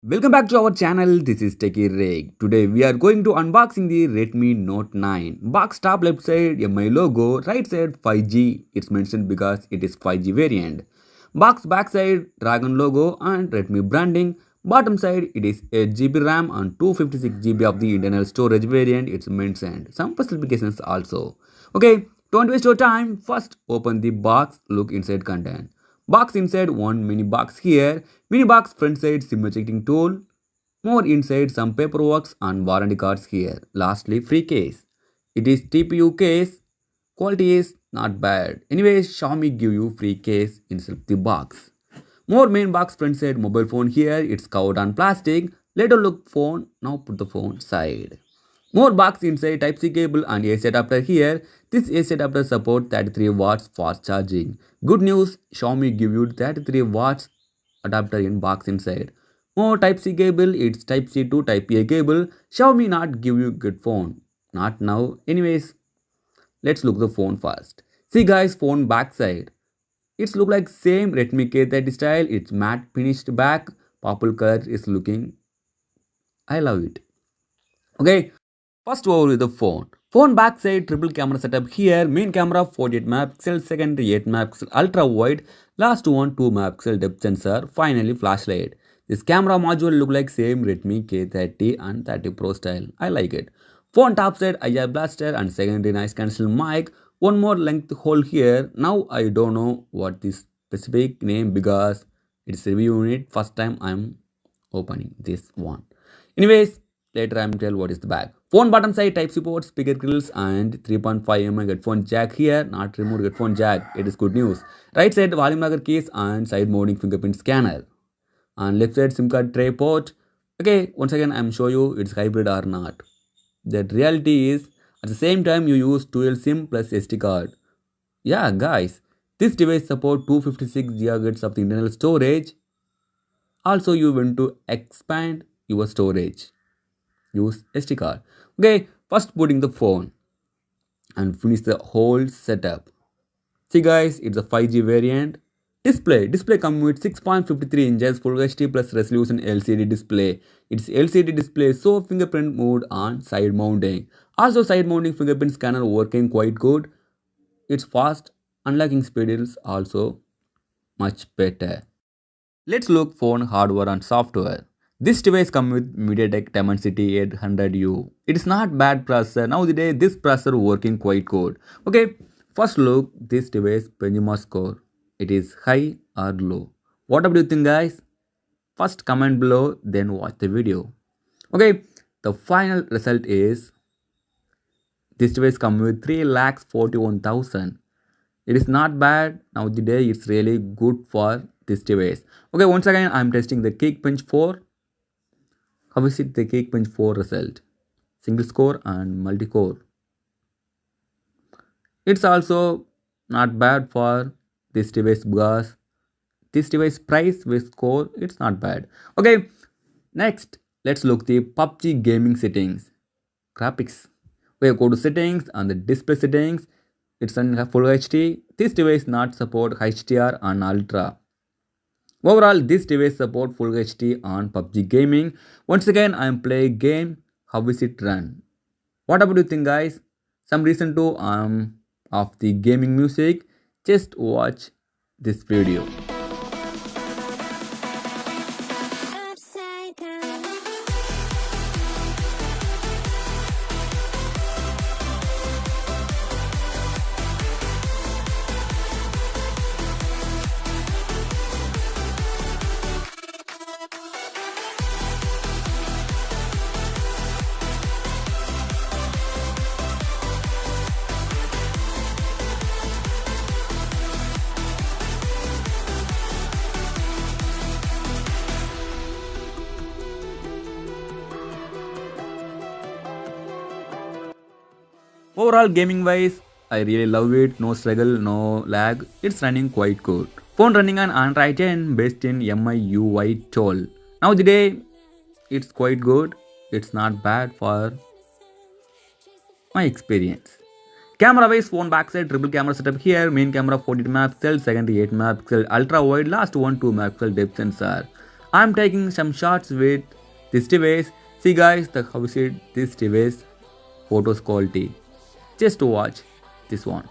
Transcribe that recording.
Welcome back to our channel. This is Techie Rig. Today we are going to unboxing the Redmi Note 9. Box top left side MI logo, right side 5G. It's mentioned because it is 5G variant. Box back side Dragon logo and Redmi branding. Bottom side it is 8GB RAM and 256GB of the internal storage variant. It's mentioned. Some specifications also. Okay, don't waste your time. First open the box, look inside content. Box inside one mini box here. Mini box front side SIM ejecting tool. More inside some paperwork and warranty cards here. Lastly free case. It is TPU case. Quality is not bad. Anyways, Xiaomi give you free case inside the box. More main box front side mobile phone here. It's covered on plastic. Later look phone. Now put the phone side. More box inside Type-C cable and AC adapter here. This AC adapter supports 33 watts fast charging. Good news, Xiaomi give you 33 watts adapter in box inside. More Type-C cable, it's Type-C to Type-A cable. Xiaomi not give you good phone. Not now. Anyways, let's look the phone first. See guys, phone back side. It's look like same Redmi K30 style. It's matte finished back. Purple color is looking. I love it. Okay. First over with the phone. Phone backside triple camera setup here. Main camera 48 megapixel, secondary 8 megapixel ultra wide, last one 2 megapixel depth sensor, finally flashlight. This camera module look like same Redmi K30 and 30 Pro style. I like it. Phone top side IR blaster and secondary noise cancel mic. One more length hole here. Now I don't know what this specific name because it's review unit. First time I'm opening this one. Anyways, later I'm tell what is the back. Phone bottom side Type-C port, speaker grills and 3.5mm headphone jack here. Not removed headphone jack. It is good news. Right side volume logger keys and side mounting fingerprint scanner. And left side SIM card tray port. Okay, once again I'm show you it's hybrid or not. The reality is at the same time you use dual SIM plus SD card. Yeah guys, this device support 256 GB of the internal storage. Also you want to expand your storage. Use SD card. Okay, first putting the phone and finish the whole setup. See guys, it's a 5G variant. Display comes with 6.53 inches Full HD plus resolution LCD display. It's LCD display so fingerprint mode on side mounting. Also side mounting fingerprint scanner working quite good. It's fast. Unlocking speed is also much better. Let's look phone hardware and software. This device comes with MediaTek Dimensity 800U. It is not bad processor. Nowadays, this processor working quite good. Okay, first look this device benchmark score. It is high or low. What do you think guys? First comment below, then watch the video. Okay, the final result is this device comes with 3,41,000. It is not bad. Nowadays, it's really good for this device. Okay, once again, I'm testing the Geekbench 4. How is it the Geekbench 4 result? Single score and multi-core. It's also not bad for this device because this device price with score, it's not bad. Okay, next, let's look the PUBG gaming settings. Graphics. We go to settings and the display settings. It's on full HD. This device not support HDR and Ultra. Overall, this device support Full HD on PUBG gaming. Once again, I am playing game. How is it run? What about you think guys? Some reason to of the gaming music. Just watch this video. Overall gaming wise, I really love it. No struggle, no lag. It's running quite good. Phone running on Android 10 based in MIUI 12. Now the day, it's quite good. It's not bad for my experience. Camera wise, phone backside triple camera setup here. Main camera 48 megapixel, secondary 8 megapixel ultra wide, last one 2 megapixel depth sensor. I'm taking some shots with this device. See guys, the how is it this device photos quality. Just to watch this one.